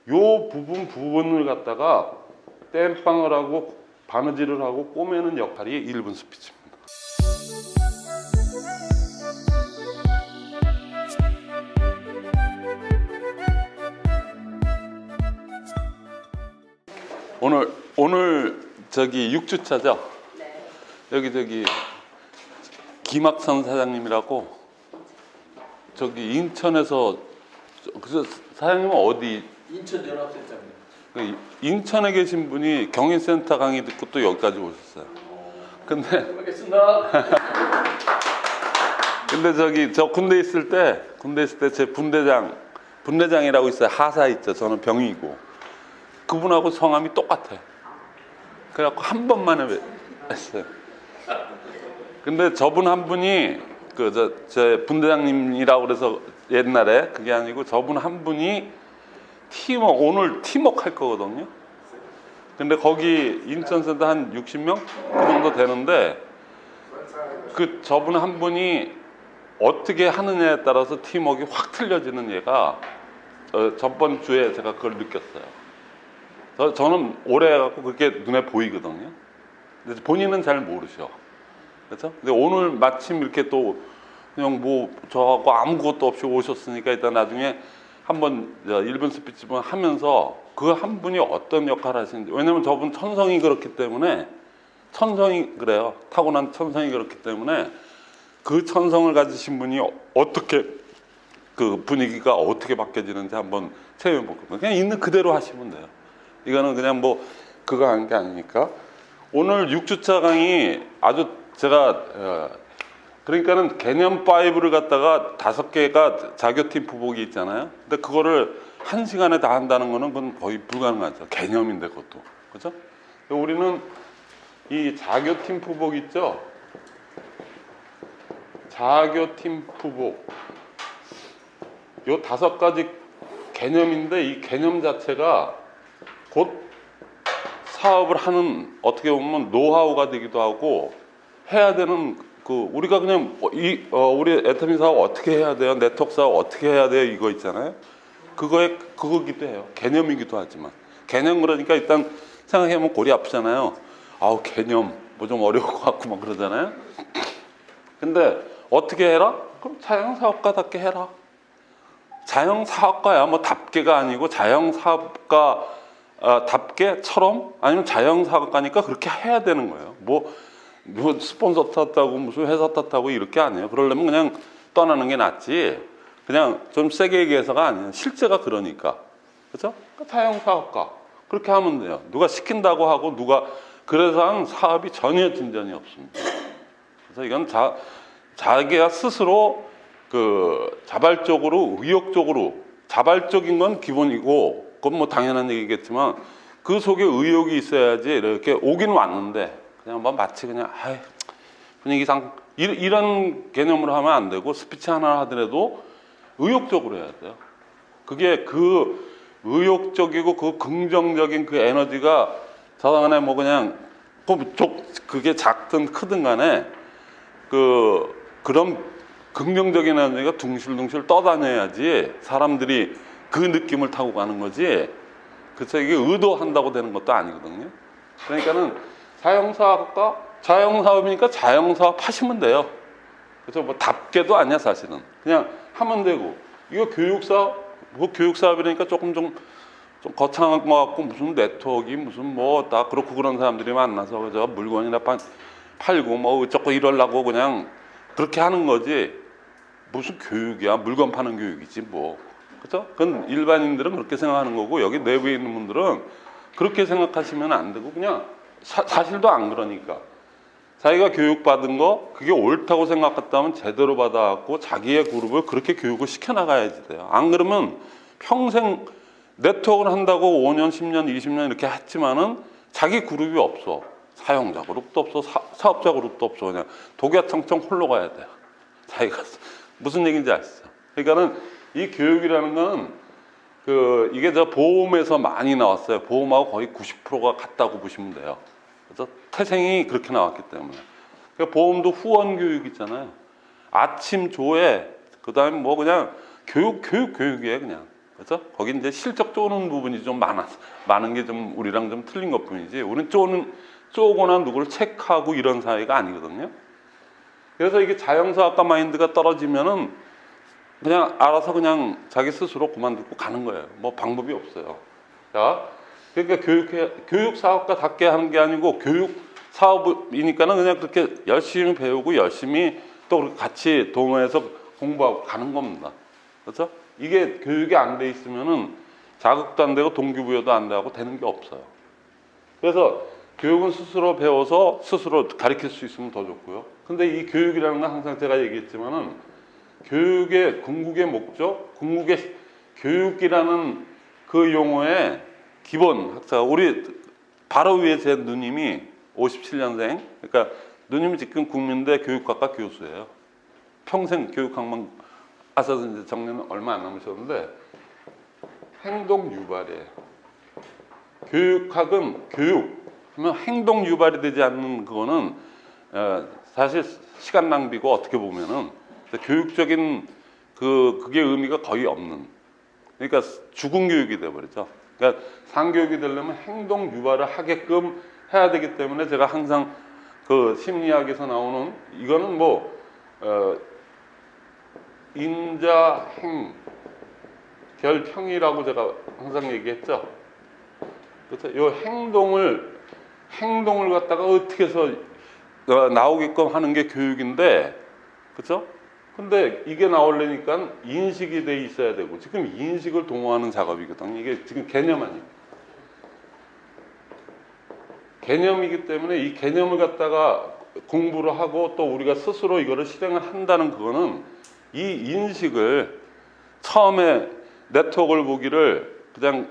요 부분을 갖다가 땜빵을 하고 바느질을 하고 꼬매는 역할이 1분 스피치입니다. 오늘 저기 6주차죠? 네. 여기 김학선 사장님이라고 저기 인천에서 그래서 사장님은 어디? 인천 연합센터입니다. 인천에 계신 분이 경인센터 강의 듣고 또 여기까지 오셨어요. 근데 알겠습니다. 저 군대 있을 때 제 분대장이라고 있어요. 하사 있죠. 저는 병이고 그분하고 성함이 똑같아. 그래갖고 한 번만에 했어요. 근데 저분 한 분이 제 분대장님이라고 그래서 옛날에 그게 아니고 저분 한 분이 오늘 팀워크 할 거거든요. 근데 거기 인천센터 한 60명 그 정도 되는데 저분 한 분이 어떻게 하느냐에 따라서 팀워크가 확 틀려지는 얘가 저번 주에 제가 그걸 느꼈어요. 저는 오래 해갖고 그렇게 눈에 보이거든요. 근데 본인은 잘 모르셔. 그렇죠? 근데 오늘 마침 이렇게 또 그냥 뭐 저하고 아무것도 없이 오셨으니까 일단 나중에 한번 1분 스피치만 하면서 그 한 분이 어떤 역할을 하시는지. 왜냐면 저분 천성이 그렇기 때문에 그래요. 타고난 천성이 그렇기 때문에 그 천성을 가지신 분이 어떻게 그 분위기가 어떻게 바뀌어지는지 한번 체험해 볼 겁니다. 그냥 있는 그대로 하시면 돼요. 이거는 그냥 뭐 그거 하는 게 아니니까. 오늘 6주차 강의 아주 제가 그러니까는 개념 5를 갖다가 5개가 자교팀 부복이 있잖아요. 근데 그거를 1시간에 다 한다는 거는 그건 거의 불가능하죠. 개념인데 그것도. 그렇죠? 우리는 이 자교팀 부복 있죠? 자교팀 부복. 요 5가지 개념인데 이 개념 자체가 곧 사업을 하는 어떻게 보면 노하우가 되기도 하고 해야 되는 우리가 그냥 우리 애터미 사업 어떻게 해야 돼요? 네트워크 사업 어떻게 해야 돼요? 이거 있잖아요. 그거기도 해요. 개념이기도 하지만 개념 그러니까 일단 생각해보면 골이 아프잖아요. 아우 개념 뭐 좀 어려울 것 같고 막 그러잖아요. 근데 어떻게 해라? 그럼 자영사업가답게 해라. 자영사업가야 뭐 답게가 아니고 자영사업가 답게처럼 아니면 자영사업가니까 그렇게 해야 되는 거예요. 뭐 스폰서 탔다고 무슨 회사 탔다고 이렇게 안 해요. 그러려면 그냥 떠나는 게 낫지. 그냥 좀 세게 얘기해서가 아니에요. 실제가 그러니까. 그렇죠? 자영사업가 그렇게 하면 돼요. 누가 시킨다고 하고 누가 그래서 한 사업이 전혀 진전이 없습니다. 그래서 이건 자기가 스스로 자발적으로 의욕적으로 자발적인 건 기본이고 그건 뭐 당연한 얘기겠지만 그 속에 의욕이 있어야지 이렇게 오긴 왔는데 그냥 뭐 마치 그냥 분위기상 이런 개념으로 하면 안 되고 스피치 하나 하더라도 의욕적으로 해야 돼요. 그게 그 의욕적이고 그 긍정적인 그 에너지가 저당간에 뭐 그냥 그게 작든 크든 간에 그런 긍정적인 에너지가 둥실둥실 떠다녀야지 사람들이 그 느낌을 타고 가는 거지. 그래서 이게 의도한다고 되는 것도 아니거든요. 그러니까는 자영사업이니까 자영사업 하시면 돼요. 그래서 뭐 답게도 아니야 사실은. 그냥 하면 되고. 이거 교육사업이니까 조금 좀 거창한 것 같고 무슨 네트워크 무슨 뭐 다 그렇고 그런 사람들이 만나서 그저 물건이나 팔고 뭐 어쩌고 이러려고 그냥 그렇게 하는 거지. 무슨 교육이야? 물건 파는 교육이지 뭐. 그렇죠? 그건 일반인들은 그렇게 생각하는 거고 여기 내부에 있는 분들은 그렇게 생각하시면 안 되고 그냥 사실도 안 그러니까 자기가 교육받은 거 그게 옳다고 생각했다면 제대로 받아갖고 자기의 그룹을 그렇게 교육을 시켜나가야지 돼요. 안 그러면 평생 네트워크를 한다고 5년, 10년, 20년 이렇게 했지만은 자기 그룹이 없어. 사용자 그룹도 없어. 사업자 그룹도 없어. 그냥 독야청청 홀로 가야 돼요. 자기가 무슨 얘기인지 아시죠? 그러니까는 이 교육이라는 건 이게 저 보험에서 많이 나왔어요. 보험하고 거의 90%가 같다고 보시면 돼요. 그래서 태생이 그렇게 나왔기 때문에. 그러니까 보험도 후원 교육 있잖아요. 아침 조회, 그다음에 뭐 그냥 교육이에요, 그냥. 그렇죠? 거기 이제 실적 쪼는 부분이 좀 많은 게 좀 우리랑 좀 틀린 것뿐이지. 우리는 쪼거나 누구를 체크하고 이런 사회가 아니거든요. 그래서 이게 자영사학과 마인드가 떨어지면은 그냥 알아서 그냥 자기 스스로 그만두고 가는 거예요. 뭐 방법이 없어요. 자, 그러니까 교육 사업가답게 하는 게 아니고 교육 사업이니까는 그냥 그렇게 열심히 배우고 열심히 또 같이 동호해서 공부하고 가는 겁니다. 그렇죠? 이게 교육이 안 돼 있으면은 자극도 안 되고 동기부여도 안 되고 되는 게 없어요. 그래서 교육은 스스로 배워서 스스로 가르칠 수 있으면 더 좋고요. 근데 이 교육이라는 건 항상 제가 얘기했지만은 교육의 궁극의 목적, 궁극의 교육이라는 그 용어의 기본 학자가 우리 바로 위에 제 누님이 57년생, 그러니까 누님이 지금 국민대 교육학과 교수예요. 평생 교육학만 하셔서 이제 정년은 얼마 안 남으셨는데 행동 유발이에요. 교육학은 교육 하면 행동 유발이 되지 않는 그거는 사실 시간 낭비고 어떻게 보면은 교육적인 그게 의미가 거의 없는, 그러니까 죽은 교육이 돼버리죠. 그러니까 상교육이 되려면 행동 유발을 하게끔 해야 되기 때문에 제가 항상 그 심리학에서 나오는 이거는 뭐 인자행 결평이라고 제가 항상 얘기했죠. 그래서 이 행동을 갖다가 어떻게 해서 나오게끔 하는 게 교육인데, 그렇죠? 근데 이게 나오려니까 인식이 돼 있어야 되고, 지금 인식을 동호하는 작업이거든요. 이게 지금 개념 아니에요. 개념이기 때문에 이 개념을 갖다가 공부를 하고 또 우리가 스스로 이거를 실행을 한다는 그거는 이 인식을 처음에 네트워크를 보기를 그냥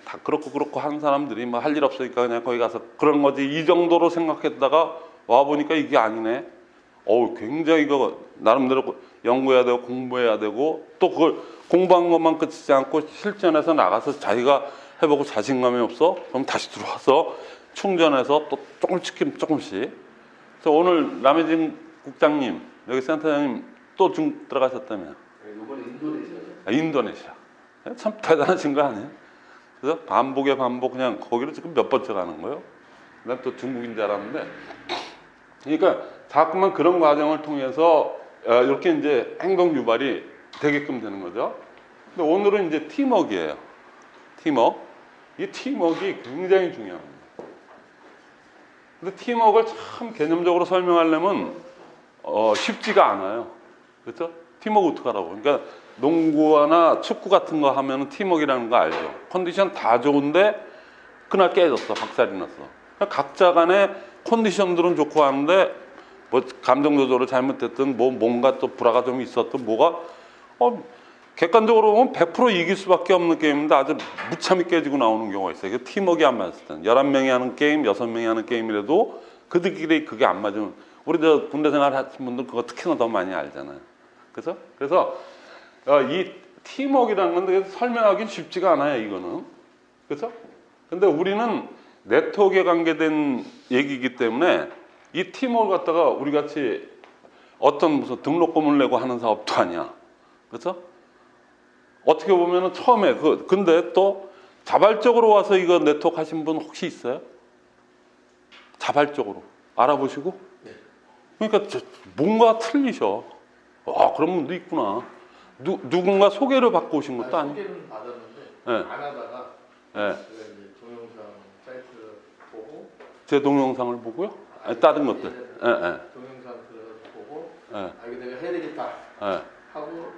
다 그렇고 한 사람들이 뭐 할 일 없으니까 그냥 거기 가서 그런 거지 이 정도로 생각했다가 와 보니까 이게 아니네. 굉장히 이거 나름대로 연구해야 되고 공부해야 되고 또 그걸 공부한 것만 끝이지 않고 실전에서 나가서 자기가 해보고 자신감이 없어? 그럼 다시 들어와서 충전해서 또 조금씩. 그래서 오늘 남해진 국장님, 여기 센터장님 또 들어가셨다며. 이번에 인도네시아. 인도네시아. 참 대단하신 거 아니에요? 그래서 반복 그냥 거기를 지금 몇 번째 가는 거예요. 난 또 중국인 줄 알았는데. 그러니까 자꾸만 그런 과정을 통해서 이렇게 이제 행동 유발이 되게끔 되는 거죠. 근데 오늘은 이제 팀워크예요. 팀워크. 이 팀워크가 굉장히 중요합니다. 근데 팀워크를 참 개념적으로 설명하려면 쉽지가 않아요. 그렇죠? 팀워크 어떻게 하라고. 그러니까 농구나 축구 같은 거 하면 팀워크라는 거 알죠. 컨디션 다 좋은데 그날 깨졌어. 박살이 났어. 그러니까 각자 간의 컨디션들은 좋고 하는데 뭐 감정 조절을 잘못했든 뭐 뭔가 또 불화가 좀 있었든 뭐가 객관적으로 보면 100% 이길 수밖에 없는 게임인데 아주 무참히 깨지고 나오는 경우가 있어요. 팀워크가 안 맞을 때는 11명이 하는 게임, 6명이 하는 게임이라도 그들끼리 그게 안 맞으면 우리 저 군대 생활 하신 분들 그거 특히나 더 많이 알잖아요. 그래서 이 팀워크라는 건데 설명하기는 쉽지가 않아요. 이거는. 그렇죠? 근데 우리는 네트워크에 관계된 얘기이기 때문에 이 팀워크를 갖다가 우리 같이 어떤 무슨 등록금을 내고 하는 사업도 아니야. 그렇죠? 어떻게 보면은 처음에 근데 또 자발적으로 와서 이거 네트워크 하신 분 혹시 있어요? 자발적으로 알아보시고? 네. 그러니까 뭔가 틀리셔. 그런 분도 있구나. 누군가 소개를 받고 오신 것도 아니고. 소개는 받았는데 네. 안 하다가 네. 제가 이제 동영상 사이트 보고 제 동영상을 보고요? 다른 것들. 예, 예. 동영상 보고 예. 이거 내가 해야 되겠다 예. 하고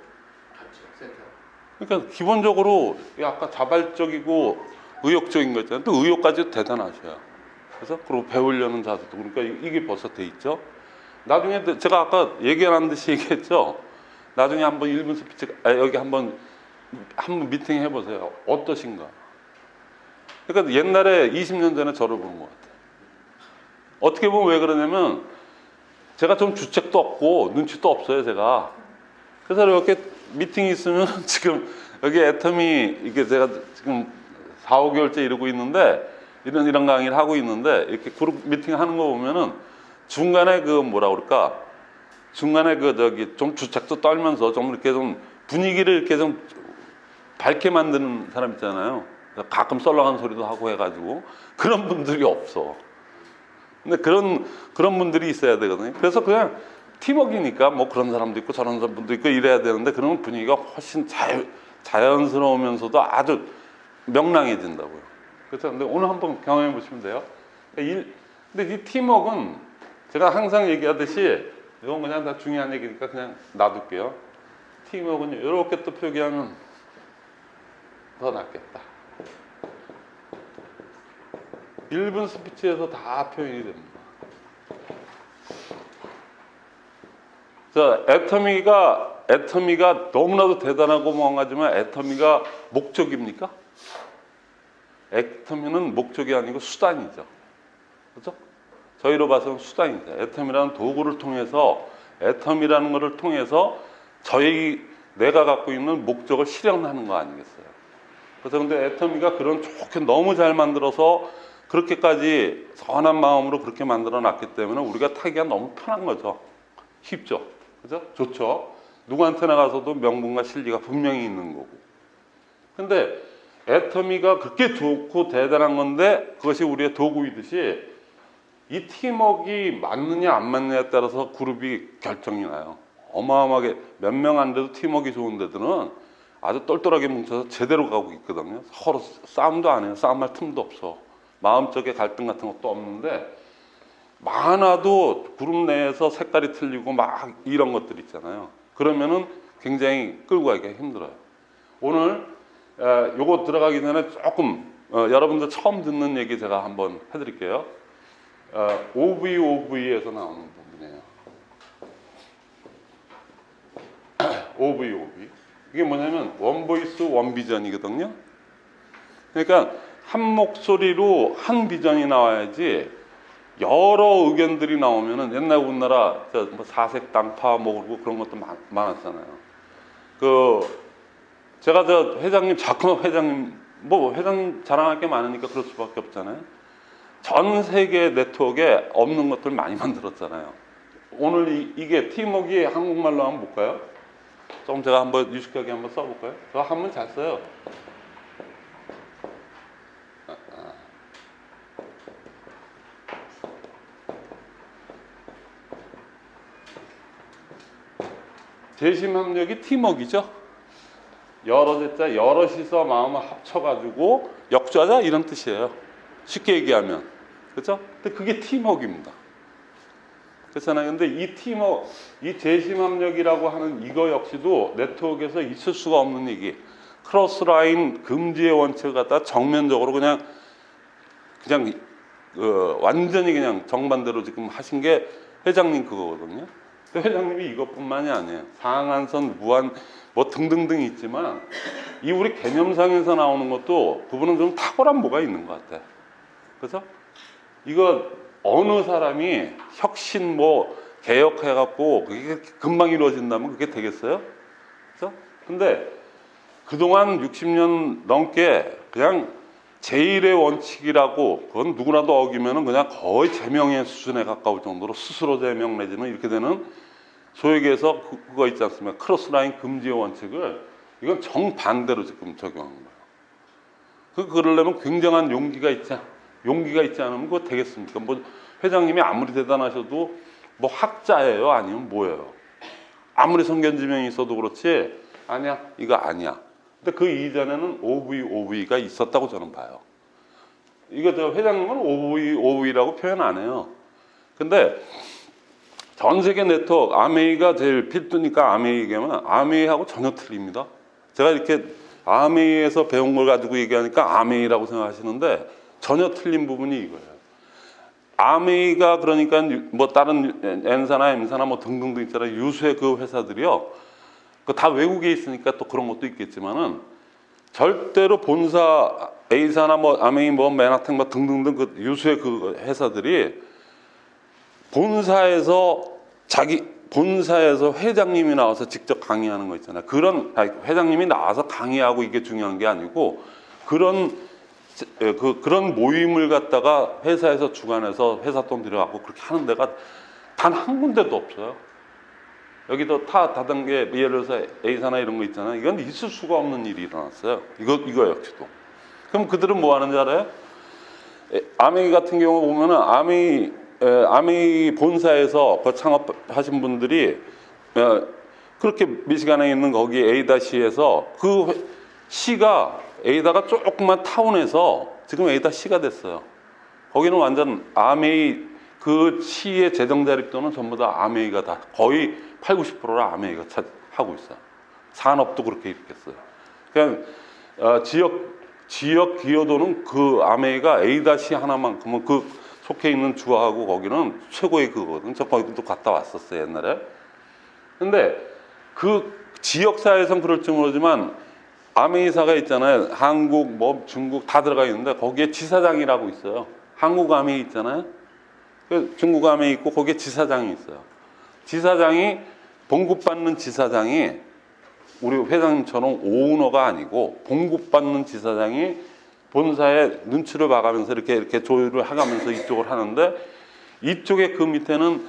갔죠 센터. 그러니까 기본적으로 아까 자발적이고 의욕적인 거 있잖아요. 또 의욕까지 대단하셔요. 그래서 그리고 배우려는 자세도 그러니까 이게 벌써 돼 있죠. 나중에 제가 아까 얘기 안 한 듯이 얘기했죠. 나중에 한번 1분 스피치 여기 한번 미팅 해보세요. 어떠신가? 그러니까 옛날에 20년 전에 저를 보는 것 같아요. 어떻게 보면 왜 그러냐면 제가 좀 주책도 없고 눈치도 없어요, 제가. 그래서 이렇게 미팅이 있으면 지금 여기 애터미 이게 제가 지금 4, 5개월째 이러고 있는데 이런 강의를 하고 있는데 이렇게 그룹 미팅 하는 거 보면은 중간에 중간에 좀 주책도 떨면서 좀 이렇게 좀 분위기를 이렇게 좀 밝게 만드는 사람 있잖아요. 가끔 썰렁한 소리도 하고 해가지고 그런 분들이 없어. 근데 그런 분들이 있어야 되거든요. 그래서 그냥 팀워크니까 뭐 그런 사람도 있고 저런 분도 있고 이래야 되는데 그러면 분위기가 훨씬 자연스러우면서도 아주 명랑해진다고요. 그렇죠? 근데 오늘 한번 경험해 보시면 돼요. 근데 이 팀워크는 제가 항상 얘기하듯이 이건 그냥 다 중요한 얘기니까 그냥 놔둘게요. 팀워크는 이렇게 또 표기하면 더 낫겠다. 1분 스피치에서 다 표현이 됩니다. 자, 애터미가 너무나도 대단하고 멍하지만 애터미가 목적입니까? 애터미는 목적이 아니고 수단이죠. 그렇죠? 저희로 봐서는 수단이죠. 애터미라는 도구를 통해서 애터미라는 것을 통해서 내가 갖고 있는 목적을 실현하는 거 아니겠어요? 그래서 근데 애터미가 그런 좋게 너무 잘 만들어서 그렇게까지 선한 마음으로 그렇게 만들어 놨기 때문에 우리가 타기가 너무 편한 거죠. 쉽죠. 그죠? 좋죠. 누구한테나 가서도 명분과 실리가 분명히 있는 거고. 근데 애터미가 그렇게 좋고 대단한 건데 그것이 우리의 도구이듯이 이 팀워크가 맞느냐 안 맞느냐에 따라서 그룹이 결정이 나요. 어마어마하게 몇 명 안 돼도 팀워크가 좋은 데들은 아주 똘똘하게 뭉쳐서 제대로 가고 있거든요. 서로 싸움도 안 해요. 싸움할 틈도 없어. 마음적인 갈등 같은 것도 없는데 많아도 그룹 내에서 색깔이 틀리고 막 이런 것들 있잖아요. 그러면은 굉장히 끌고 가기가 힘들어요. 오늘 요거 들어가기 전에 조금 여러분들 처음 듣는 얘기 제가 한번 해드릴게요. OVOV에서 나오는 부분이에요. OVOV. 이게 뭐냐면 원보이스 원비전이거든요. 그러니까 한 목소리로 한 비전이 나와야지 여러 의견들이 나오면은 옛날 우리나라 뭐 사색당파 뭐 그러고 그런 것도 많았잖아요. 제가 회장님 자꾸 회장님 뭐 회장님 자랑할 게 많으니까 그럴 수밖에 없잖아요. 전 세계 네트워크에 없는 것들 많이 만들었잖아요. 오늘 이게 팀워크가 한국말로 한번 볼까요? 좀 제가 한번 유식하게 한번 써볼까요? 저 한번 잘 써요. 재심합력이 팀워크이죠. 여럿이서 마음을 합쳐가지고 역주하자 이런 뜻이에요. 쉽게 얘기하면. 그렇죠? 근데 그게 팀워크입니다. 그렇잖아요. 근데 이 재심합력이라고 하는 이거 역시도 네트워크에서 있을 수가 없는 얘기. 크로스라인 금지의 원칙을 갖다 정면적으로 그냥 완전히 그냥 정반대로 지금 하신 게 회장님 그거거든요. 회장님이 이것뿐만이 아니에요. 상한선, 무한 뭐 등등등 있지만 이 우리 개념상에서 나오는 것도 그분은 좀 탁월한 뭐가 있는 것 같아. 그래서 이거 어느 사람이 혁신 뭐 개혁해갖고 그게 금방 이루어진다면 그게 되겠어요? 그래서 근데 그동안 60년 넘게 그냥 제1의 원칙이라고 그건 누구라도 어기면은 그냥 거의 제명의 수준에 가까울 정도로 스스로 제명 내지는 이렇게 되는 소위 얘기해서 그거 있지 않습니까? 크로스라인 금지의 원칙을 이건 정반대로 지금 적용한 거예요. 그러려면 굉장한 용기가 있지 않으면 그거 되겠습니까? 뭐 회장님이 아무리 대단하셔도 뭐 학자예요? 아니면 뭐예요? 아무리 성견지명이 있어도 그렇지 아니야 이거 아니야. 근데 그 이전에는 OVOV가 있었다고 저는 봐요. 이거 저 회장님은 OVOV라고 표현 안 해요. 근데 전 세계 네트워크 아메이가 제일 필두니까 아메이 얘기하면 아메이하고 전혀 틀립니다. 제가 이렇게 아메이에서 배운 걸 가지고 얘기하니까 아메이라고 생각하시는데 전혀 틀린 부분이 이거예요. 아메이가 그러니까 뭐 다른 N사나 M사나 뭐 등등등 있잖아요. 유수의 그 회사들이요. 그 다 외국에 있으니까 또 그런 것도 있겠지만은 절대로 본사 A사나 뭐 아메이 뭐 맨하탄 뭐 등등등 그 유수의 그 회사들이 본사에서 회장님이 나와서 직접 강의하는 거 있잖아요. 회장님이 나와서 강의하고 이게 중요한 게 아니고 그런 모임을 갖다가 회사에서 주관해서 회사 돈 들여갖고 그렇게 하는 데가 단 한 군데도 없어요. 여기도 타 다단계 예를 들어서 A사나 이런 거 있잖아요. 이건 있을 수가 없는 일이 일어났어요. 이거 역시도. 그럼 그들은 뭐 하는지 알아요? 아메이 같은 경우 보면은 아메이 본사에서 그 창업하신 분들이 그렇게 미시간에 있는 거기 에이다시에서 그 시가 에이다가 조그만 타운에서 지금 에이다 시가 됐어요. 거기는 완전 아메이 그 시의 재정 자립도는 전부 다 아메이가 다 거의 8, 90%를 아메이가 하고 있어요. 산업도 그렇게 일으켰어요. 그냥 지역 기여도는 그 아메이가 에이다시 하나만큼은 그 속해 있는 주하고 거기는 최고의 그거거든. 저 거기도 갔다 왔었어요 옛날에. 근데 그 지역사회에선 그럴지 모르지만 아메이사가 있잖아요. 한국, 뭐 중국 다 들어가 있는데 거기에 지사장이라고 있어요. 한국 아메이 있잖아요. 중국 아메이 있고 거기에 지사장이 있어요. 지사장이 봉급받는 지사장이 우리 회장님처럼 오너가 아니고 봉급받는 지사장이 본사에 눈치를 봐가면서 이렇게 조율을 해가면서 이쪽을 하는데 이쪽에 그 밑에는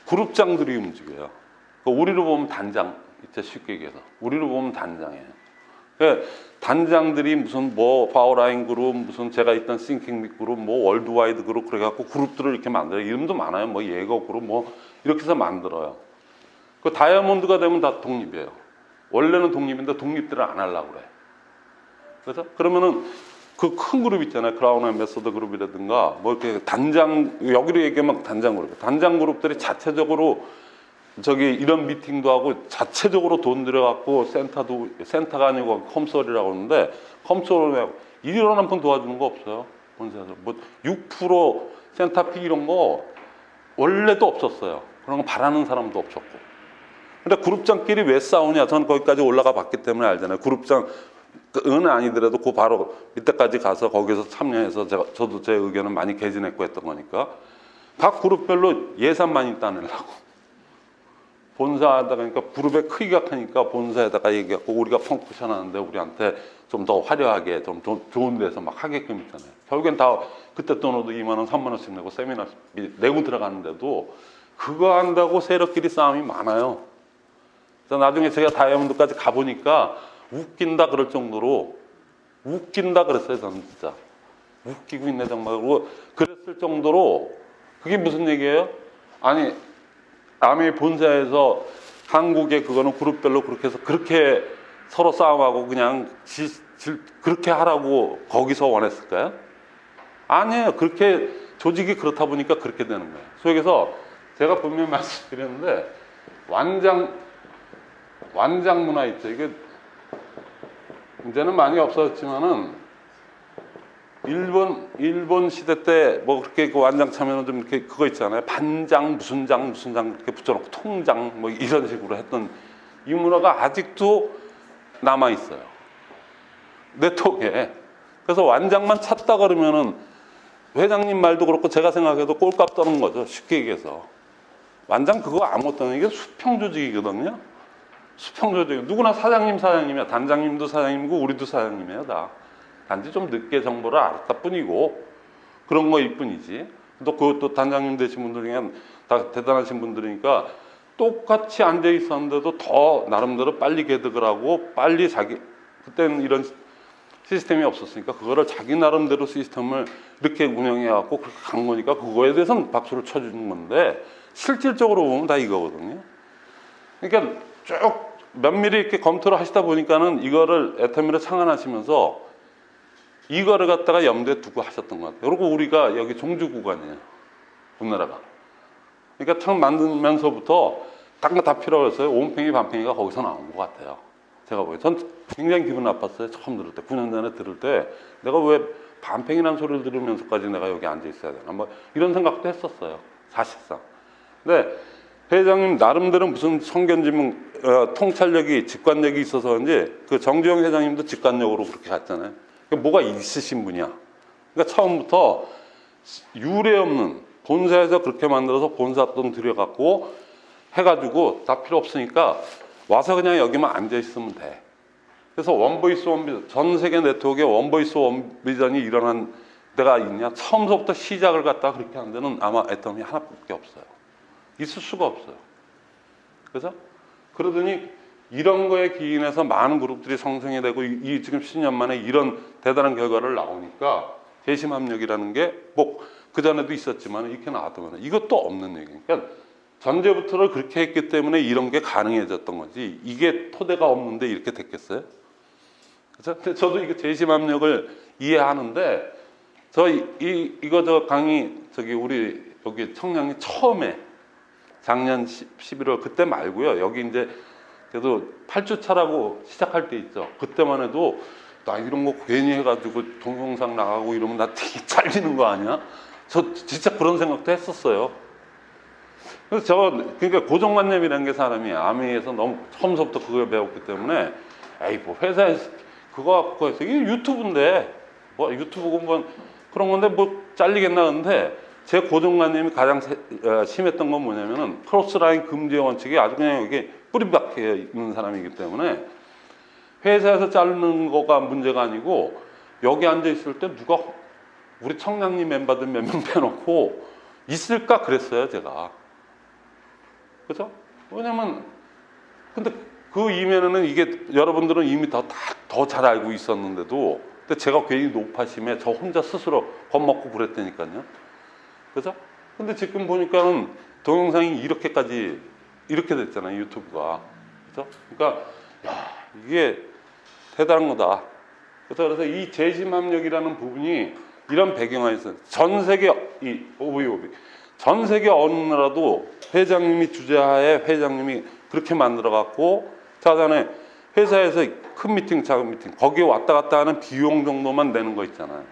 그룹장들이 움직여요. 우리로 보면 단장, 있죠, 쉽게 얘기해서. 우리로 보면 단장이에요. 단장들이 무슨 뭐 파워라인 그룹, 무슨 제가 있던 싱킹 그룹, 뭐 월드와이드 그룹 그래갖고 그룹들을 이렇게 만들어요. 이름도 많아요. 뭐 예거 그룹 뭐 이렇게 해서 만들어요. 그 다이아몬드가 되면 다 독립이에요. 원래는 독립인데 독립들을 안 하려고 그래. 그래서 그러면은 그 큰 그룹 있잖아요. 크라운 앰베서더 그룹이라든가 뭐 이렇게 단장, 여기로 얘기하면 단장 그룹. 단장 그룹들이 자체적으로 저기 이런 미팅도 하고 자체적으로 돈 들여갖고 센터가 아니고 컴솔이라고 하는데 컴솔에 1원 한 푼 도와주는 거 없어요. 본사에서 뭐 6% 센터피 이런 거 원래도 없었어요. 그런 거 바라는 사람도 없었고. 근데 그룹장끼리 왜 싸우냐? 저는 거기까지 올라가 봤기 때문에 알잖아요. 그룹장은 아니더라도 그 바로 밑에까지 가서 거기서 참여해서 저도 제 의견을 많이 개진했고 했던 거니까 각 그룹별로 예산만 따내려고. 본사에다가 그러니까 그룹의 크기가 크니까 본사에다가 얘기하고 우리가 펑크션 하는데 우리한테 좀 더 화려하게 좀 좋은 데서 막 하게끔 있잖아요. 결국엔 다 그때 돈으로도 2만 원, 3만 원씩 내고 세미나비 내고 들어가는데도 그거 한다고 세력끼리 싸움이 많아요. 그래서 나중에 제가 다이아몬드까지 가보니까 웃긴다 그럴 정도로 웃긴다 그랬어요. 저는 진짜 웃기고 있네 정말. 그랬을 정도로 그게 무슨 얘기예요? 아니 아메이 본사에서 한국의 그거는 그룹별로 그렇게 해서 그렇게 서로 싸움하고 그냥 그렇게 하라고 거기서 원했을까요? 아니에요. 그렇게 조직이 그렇다 보니까 그렇게 되는 거예요. 그래서 제가 분명히 말씀드렸는데 완장 문화 있죠. 이게 이제는 많이 없어졌지만은 일본 시대 때 뭐 그렇게 그 완장 차면은 좀 이렇게 그거 있잖아요. 반장 무슨 장 이렇게 붙여놓고 통장 뭐 이런 식으로 했던 이 문화가 아직도 남아 있어요. 네트워크에. 그래서 완장만 찾다 그러면은 회장님 말도 그렇고 제가 생각해도 꼴값 떠는 거죠. 쉽게 얘기해서 완장 그거 아무것도 아니고 이게 수평 조직이거든요. 수평 조직. 누구나 사장님이야. 단장님도 사장님이고 우리도 사장님이에요 다. 단지 좀 늦게 정보를 알았다 뿐이고 그런 거일 뿐이지. 또 그것도 단장님 되신 분들 중에 다 대단하신 분들이니까 똑같이 앉아 있었는데도 더 나름대로 빨리 개득을 하고 빨리 그때는 이런 시스템이 없었으니까 그거를 자기 나름대로 시스템을 이렇게 운영해 갖고 그렇게 간 거니까 그거에 대해서는 박수를 쳐주는 건데 실질적으로 보면 다 이거거든요. 그러니까 쭉 면밀히 이렇게 검토를 하시다 보니까는 이거를 애터미를 창안하시면서 이거를 갖다가 염두에 두고 하셨던 것 같아요. 그리고 우리가 여기 종주구간이에요. 우리나라가. 그러니까 처음 만들면서부터 딴 거 다 필요 없어요. 온팽이 반팽이가 거기서 나온 것 같아요. 제가 보기엔. 전 굉장히 기분 나빴어요. 처음 들을 때. 9년 전에 들을 때 내가 왜 반팽이라는 소리를 들으면서까지 내가 여기 앉아 있어야 되나. 뭐 이런 생각도 했었어요. 사실상. 근데 회장님 나름대로 무슨 성견지문 통찰력이 직관력이 있어서 그런지 그 정주영 회장님도 직관력으로 그렇게 갔잖아요. 뭐가 있으신 분이야. 그러니까 처음부터 유례 없는 본사에서 그렇게 만들어서 본사 돈 들여갖고 해가지고 다 필요 없으니까 와서 그냥 여기만 앉아 있으면 돼. 그래서 원보이스 원비전, 전 세계 네트워크에 원보이스 원비전이 일어난 데가 있냐? 처음부터 시작을 갖다가 그렇게 한 데는 아마 애터미 하나밖에 없어요. 있을 수가 없어요. 그래서 그러더니 이런 거에 기인해서 많은 그룹들이 성생이 되고 이 지금 10년 만에 이런 대단한 결과를 나오니까 재심합력이라는 게 뭐 그전에도 있었지만 이렇게 나왔던 거는 이것도 없는 얘기니까 그러니까 전제부터를 그렇게 했기 때문에 이런 게 가능해졌던 거지 이게 토대가 없는데 이렇게 됐겠어요? 그렇죠? 근데 저도 이거 재심합력을 이해하는데 이거 저 강의 저기 우리 여기 청량리 처음에 작년 11월 그때 말고요. 여기 이제 그래도 8주차라고 시작할 때 있죠. 그때만 해도 나 이런 거 괜히 해가지고 동영상 나가고 이러면 나 되게 잘리는 거 아니야? 저 진짜 그런 생각도 했었어요. 그래서 그러니까 고정관념이라는 게 사람이 아미에서 너무 처음부터 그걸 배웠기 때문에 에이 뭐 회사에서 그거 갖고 해서 이게 유튜브인데 뭐 유튜브고 뭐 그런 건데 뭐 잘리겠나 근데 제 고정관념이 가장 심했던 건 뭐냐면은 크로스라인 금지의 원칙이 아주 그냥 이게 뿌리박혀 있는 사람이기 때문에 회사에서 자르는 거가 문제가 아니고 여기 앉아 있을 때 누가 우리 청량리 멤버들 몇 명 빼놓고 있을까 그랬어요 제가. 그죠? 왜냐면 근데 그 이면에는 이게 여러분들은 이미 더 잘 알고 있었는데도 근데 제가 괜히 노파심에 저 혼자 스스로 겁먹고 그랬다니까요. 그죠? 근데 지금 보니까는 동영상이 이렇게까지 이렇게 됐잖아요 유튜브가. 그죠? 그러니까 야, 이게 대단한 거다. 그래서 이 재심합력이라는 부분이 이런 배경에 있어요. 전 세계 이 오브이오비 전 세계 어느 나라도 회장님이 주재하에 회장님이 그렇게 만들어 갖고 자전에 회사에서 큰 미팅 작은 미팅 거기에 왔다 갔다 하는 비용 정도만 내는 거 있잖아요.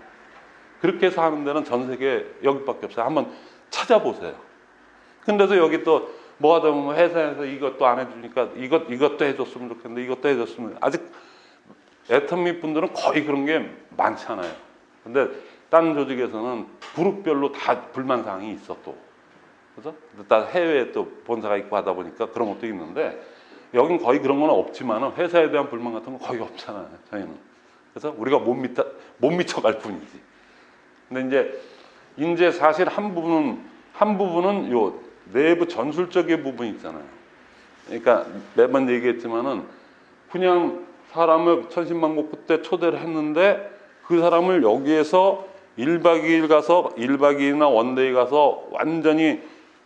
그렇게 해서 하는 데는 전 세계 여기밖에 없어요. 한번 찾아보세요. 근데도 여기 또 뭐 하다 보면 회사에서 이것도 안 해주니까 이것도 해줬으면 좋겠는데 이것도 해줬으면 아직 애터미 분들은 거의 그런 게 많잖아요. 근데 다른 조직에서는 그룹별로 다 불만 사항이 있어 또. 그죠? 다 해외에 또 본사가 있고 하다 보니까 그런 것도 있는데 여긴 거의 그런 건 없지만은 회사에 대한 불만 같은 건 거의 없잖아요. 저희는. 그래서 우리가 못 미쳐갈 뿐이지. 근데 이제 사실 한 부분은 요 내부 전술적인 부분이 있잖아요. 그러니까 매번 얘기했지만은 그냥 사람을 천신만고 때 초대를 했는데 그 사람을 여기에서 1박 2일 가서 1박 2일이나 원데이 가서 완전히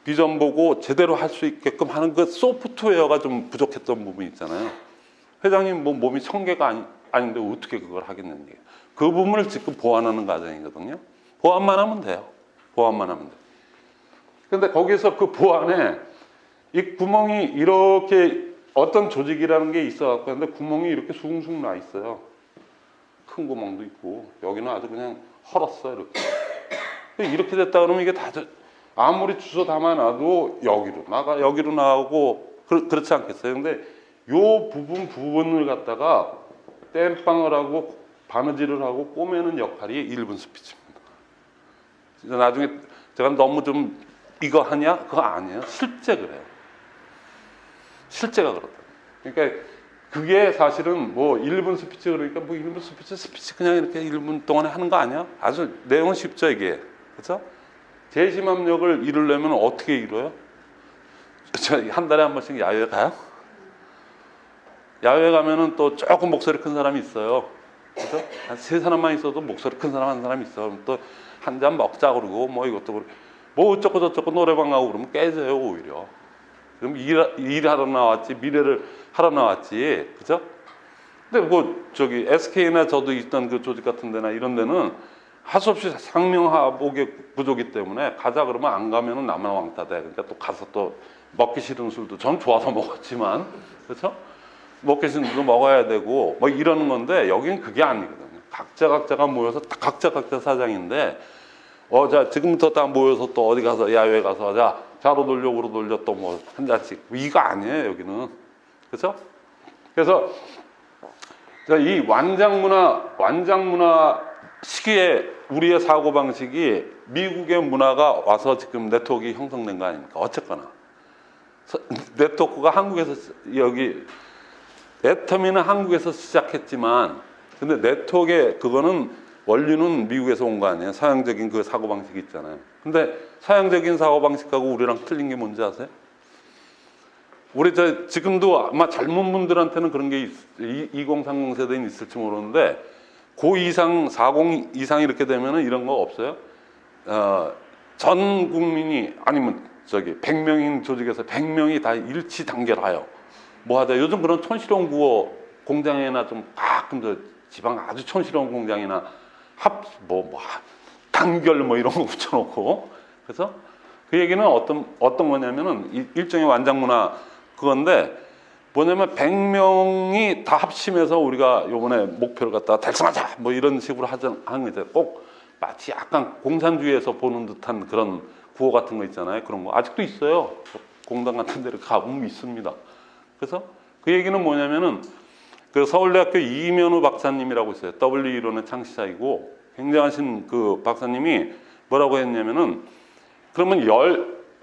비전 보고 제대로 할 수 있게끔 하는 그 소프트웨어가 좀 부족했던 부분이 있잖아요. 회장님 뭐 몸이 1000개가 아닌데 어떻게 그걸 하겠는지. 그 부분을 지금 보완하는 과정이거든요. 보완만 하면 돼요. 보완만 하면 돼요. 근데 거기서 그 보완에 이 구멍이 이렇게 어떤 조직이라는 게 있어갖고 근데 구멍이 이렇게 숭숭 나 있어요. 큰 구멍도 있고 여기는 아주 그냥 헐었어요 이렇게 됐다 그러면 이게 다 아무리 주워 담아놔도 여기로 나오고 그렇지 않겠어요. 근데 요 부분을 갖다가 땜빵을 하고 바느질을 하고 꼬매는 역할이 1분 스피치입니다. 나중에 제가 너무 좀 이거 하냐? 그거 아니에요. 실제 그래요. 실제가 그렇다. 그러니까 그게 사실은 뭐 1분 스피치 그러니까 뭐 1분 스피치 그냥 이렇게 1분 동안에 하는 거 아니야? 아주 내용은 쉽죠 이게. 그렇죠? 재심합력을 이루려면 어떻게 이뤄요? 저 한 달에 한 번씩 야외 가요? 야외 가면은 또 조금 목소리 큰 사람이 있어요. 그렇죠? 한 세 사람만 있어도 목소리 큰 사람 한 사람이 있어. 그럼 또 한 잔 먹자 그러고 뭐 이것도 그러고 뭐 어쩌고 저쩌고 노래방 가고 그러면 깨져요 오히려. 그럼 일하러 나왔지 미래를 하러 나왔지, 그죠? 근데 뭐 저기 SK나 저도 있던 그 조직 같은 데나 이런 데는 하수 없이 상명하복의 구조기 때문에 가자 그러면 안 가면은 나만 왕따 돼. 그러니까 또 가서 또 먹기 싫은 술도 전 좋아서 먹었지만, 그렇죠? 먹기 싫은 술도 먹어야 되고 뭐 이러는 건데 여기는 그게 아니거든요. 각자가 모여서 각자 사장인데 자 지금부터 다 모여서 또 어디 가서 야외 가서 자 좌로 돌려 우로 돌려 또 뭐 한 잔씩 이거 아니에요 여기는. 그렇죠? 그래서 이 완장문화 시기에 우리의 사고방식이 미국의 문화가 와서 지금 네트워크가 형성된 거 아닙니까? 어쨌거나 네트워크가 한국에서 여기 애터미는 한국에서 시작했지만 근데 네트워크의 그거는 원리는 미국에서 온 거 아니에요? 서양적인 그 사고방식이 있잖아요. 근데 서양적인 사고방식하고 우리랑 틀린 게 뭔지 아세요? 우리 지금도 아마 젊은 분들한테는 그런 게 2030 세대는 있을지 모르는데 고 이상 40 이상 이렇게 되면은 이런 거 없어요? 전 국민이 아니면 100명인 조직에서 100명이 다 일치 단결하여 뭐 하자. 요즘 그런 촌스러운 구호 공장이나 좀 가끔 지방 아주 촌스러운 공장이나 단결 뭐 이런 거 붙여놓고 그래서 그 얘기는 어떤 거냐면은 일종의 완장 문화 그건데 뭐냐면 100명이 다 합심해서 우리가 요번에 목표를 갖다가 달성하자 뭐 이런 식으로 하는 거죠. 꼭 마치 약간 공산주의에서 보는 듯한 그런 구호 같은 거 있잖아요. 그런 거 아직도 있어요. 공당 같은 데를 가보면 있습니다. 그래서 그 얘기는 뭐냐면은 그 서울대학교 이면우 박사님이라고 있어요. W 이론의 창시자이고 굉장하신 그 박사님이 뭐라고 했냐면은 그러면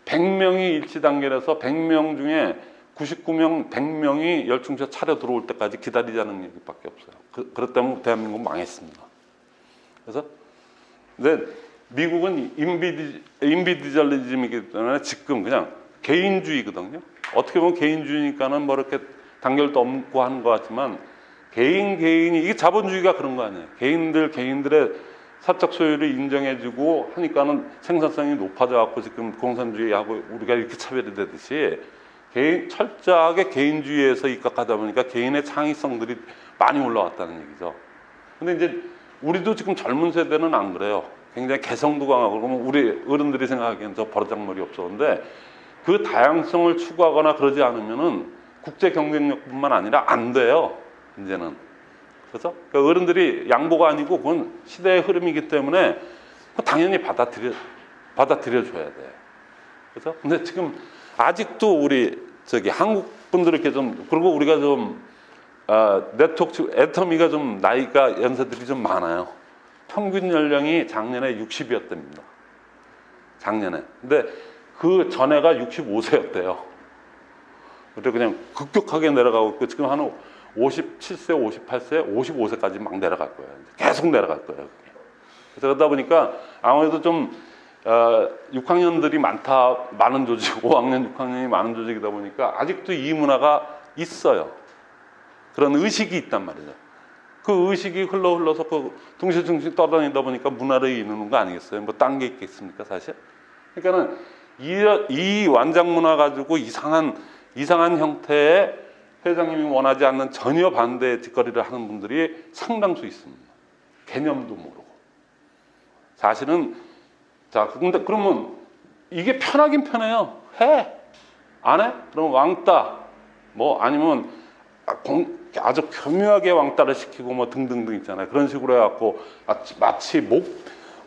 100명이 일치 단결해서 100명 중에 99명, 100명이 열중셔 차려 들어올 때까지 기다리자는 얘기밖에 없어요. 그렇다면 대한민국은 망했습니다. 그래서 근데 미국은 인비디절리즘이기 때문에 지금 그냥 개인주의거든요. 어떻게 보면 개인주의니까는 뭐 이렇게 단결도 없고 하는 것 같지만 개인이 이게 자본주의가 그런 거 아니에요. 개인들의 사적 소유를 인정해주고 하니까는 생산성이 높아져 갖고 지금 공산주의하고 우리가 이렇게 차별이 되듯이 철저하게 개인주의에서 입각하다 보니까 개인의 창의성들이 많이 올라왔다는 얘기죠. 근데 이제 우리도 지금 젊은 세대는 안 그래요. 굉장히 개성도 강하고 그러면 우리 어른들이 생각하기엔 저 버르장머리 없었는데 그 다양성을 추구하거나 그러지 않으면은 국제 경쟁력뿐만 아니라 안 돼요. 이제는. 그래서 그러니까 어른들이 양보가 아니고 그건 시대의 흐름이기 때문에 당연히 받아들여줘야 돼. 그래서 근데 지금 아직도 우리 한국 분들 이렇게 좀 그리고 우리가 좀 네트워크 애터미가 좀 나이가 연세들이 좀 많아요. 평균 연령이 작년에 60이었답니다. 작년에. 근데 그 전에가 65세였대요. 근데 그냥 급격하게 내려가고 있고 지금 한 57세, 58세, 55세까지 막 내려갈 거예요. 계속 내려갈 거예요. 그게. 그래서 그러다 보니까 아무래도 좀 6학년들이 많은 조직, 5학년, 6학년이 많은 조직이다 보니까 아직도 이 문화가 있어요. 그런 의식이 있단 말이죠. 그 의식이 흘러서 그 둥실둥실 떠다니다 보니까 문화를 이루는 거 아니겠어요? 뭐 딴 게 있겠습니까, 사실? 그러니까는 이 완장 문화 가지고 이상한 형태의 회장님이 원하지 않는 전혀 반대의 짓거리를 하는 분들이 상당수 있습니다. 개념도 모르고. 사실은 근데 그러면 이게 편하긴 편해요. 해. 안 해? 그럼 왕따. 뭐 아니면 아주 교묘하게 왕따를 시키고 뭐 등등등 있잖아요. 그런 식으로 해갖고 마치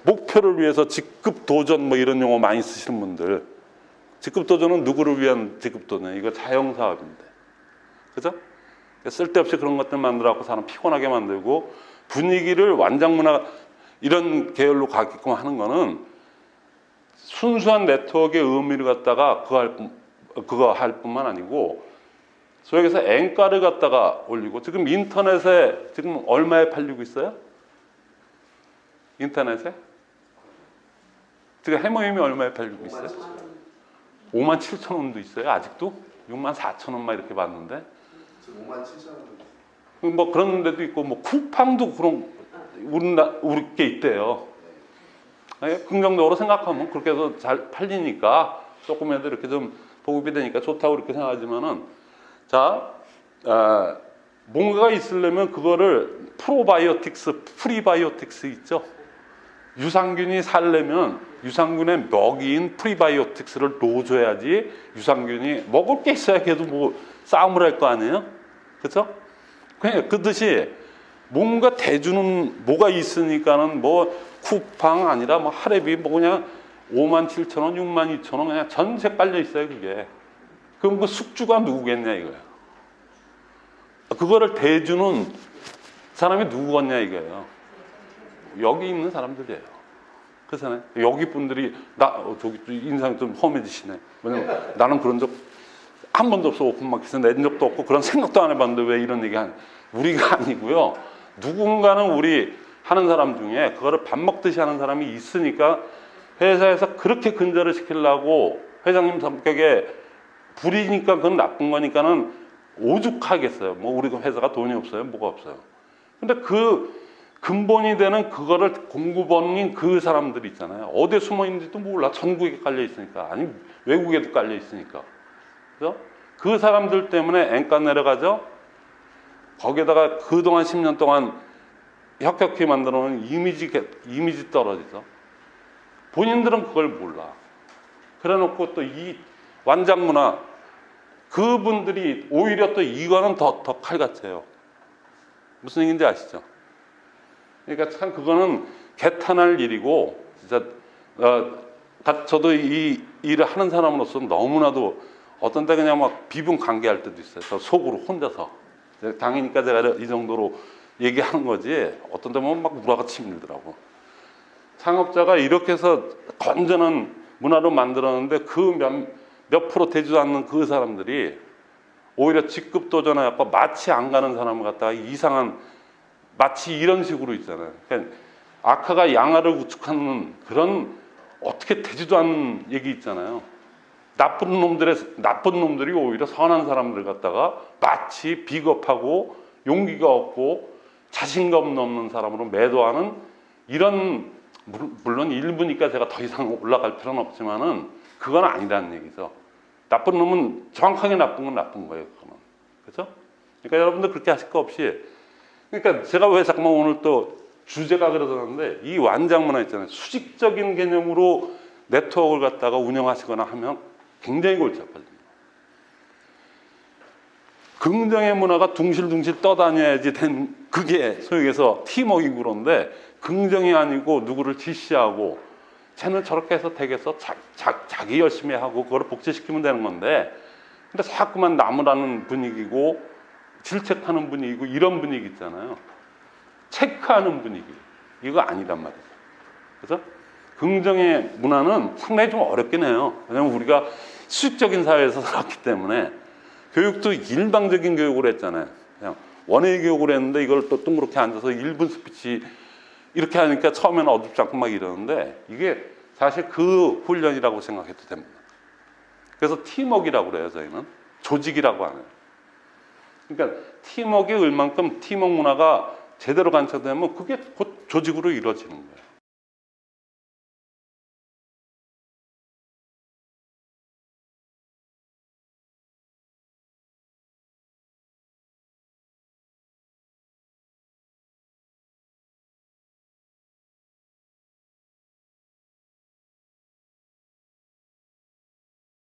목표를 위해서 직급 도전 뭐 이런 용어 많이 쓰시는 분들. 직급 도전은 누구를 위한 직급 도전? 이거 자영 사업인데. 그죠? 쓸데없이 그런 것들 만들어갖고 사람 피곤하게 만들고 분위기를 완장 문화 이런 계열로 가게끔 하는 거는 순수한 네트워크의 의미를 갖다가 그거 할 뿐만 아니고 소위 얘기해서 앵가를 갖다가 올리고 지금 인터넷에 지금 얼마에 팔리고 있어요? 인터넷에? 지금 해모임이 얼마에 팔리고 있어요? 5만 7천 원도 있어요. 아직도? 6만 4천 원만 이렇게 봤는데 지금 5만 7천 원. 뭐 그런 데도 있고 뭐 쿠팡도 그런 우리 게 있대요. 긍정적으로 생각하면 그렇게 해서 잘 팔리니까 조금이라도 이렇게 좀 보급이 되니까 좋다고 이렇게 생각하지만은 뭔가가 있으려면 그거를 프리바이오틱스 있죠. 유산균이 살려면 유산균의 먹이인 프리바이오틱스를 넣어줘야지 유산균이 먹을 게 있어야 걔도 뭐 싸움을 할 거 아니에요. 그렇죠? 그냥 그 듯이 뭔가 대주는 뭐가 있으니까는 뭐 쿠팡 아니라 뭐 하레비 뭐 그냥 5만 7천 원, 6만 2천 원 그냥 전체 깔려 있어요 그게. 그럼 그 숙주가 누구겠냐 이거예요. 그거를 대주는 사람이 누구겠냐 이거예요. 여기 있는 사람들이에요. 그래서 여기 분들이 저기 인상 좀 험해지시네. 왜냐면 나는 그런 적 한 번도 없어. 오픈마켓에서 낸 적도 없고 그런 생각도 안 해봤는데 왜 이런 얘기 하냐. 우리가 아니고요. 누군가는 우리 하는 사람 중에 그거를 밥 먹듯이 하는 사람이 있으니까 회사에서 그렇게 근절을 시키려고 회장님 성격에 불이니까 그건 나쁜 거니까는 오죽하겠어요. 뭐 우리 회사가 돈이 없어요, 뭐가 없어요. 근데 그 근본이 되는 그거를 공급원인 그 사람들이 있잖아요. 어디에 숨어 있는지도 몰라. 전국에 깔려 있으니까. 아니 외국에도 깔려 있으니까. 그죠? 그 사람들 때문에 앵가 내려가죠. 거기에다가 그동안 10년 동안 혁혁히 만들어 놓은 이미지 떨어지죠. 본인들은 그걸 몰라. 그래 놓고 또 이 완장 문화, 그분들이 오히려 또 이거는 더 칼같아요. 무슨 얘기인지 아시죠? 그러니까 참 그거는 개탄할 일이고, 진짜 저도 이 일을 하는 사람으로서 너무나도 어떤 때 그냥 막 비분 관계할 때도 있어요. 저 속으로 혼자서. 당이니까 제가 이 정도로 얘기하는 거지, 어떤 때 보면 막 우라가 치밀더라고. 창업자가 이렇게 해서 건전한 문화로 만들었는데 그 몇 프로 되지도 않는 그 사람들이 오히려 직급 도전해갖고 마치 안 가는 사람을 갖다가 이상한, 마치 이런 식으로 있잖아요. 그러니까 악화가 양화를 구축하는 그런 어떻게 되지도 않는 얘기 있잖아요. 나쁜 놈들이 오히려 선한 사람들 갖다가 마치 비겁하고 용기가 없고 자신감 없는 사람으로 매도하는, 이런, 물론 일부니까 제가 더 이상 올라갈 필요는 없지만은 그건 아니라는 얘기죠. 나쁜 놈은 정확하게 나쁜 건 나쁜 거예요. 그거는. 그렇죠? 그러니까 여러분들 그렇게 하실 거 없이, 그러니까 제가 왜 잠깐만 오늘 또 주제가 그러는데, 이 완장 문화 있잖아요. 수직적인 개념으로 네트워크를 갖다가 운영하시거나 하면 굉장히 골치 아파집니다. 긍정의 문화가 둥실둥실 떠다녀야지 된, 그게 소위 얘기해서 팀워크이고, 그런데 긍정이 아니고 누구를 지시하고 쟤는 저렇게 해서 되겠어? 자기 열심히 하고 그거를 복제시키면 되는 건데, 근데 자꾸만 나무라는 분위기고 질책하는 분위기고 이런 분위기 있잖아요. 체크하는 분위기, 이거 아니란 말이죠. 그래서 긍정의 문화는 상당히 좀 어렵긴 해요. 왜냐하면 우리가 수직적인 사회에서 살았기 때문에. 교육도 일방적인 교육을 했잖아요. 그냥 원웨이 교육을 했는데 이걸 또 둥그렇게 앉아서 1분 스피치 이렇게 하니까 처음에는 어둡지 않고 막 이러는데, 이게 사실 그 훈련이라고 생각해도 됩니다. 그래서 팀워크라고 그래요. 저희는 조직이라고 하는. 그러니까 팀워크에 얼만큼 팀워크 문화가 제대로 관철되면 그게 곧 조직으로 이루어지는 거예요.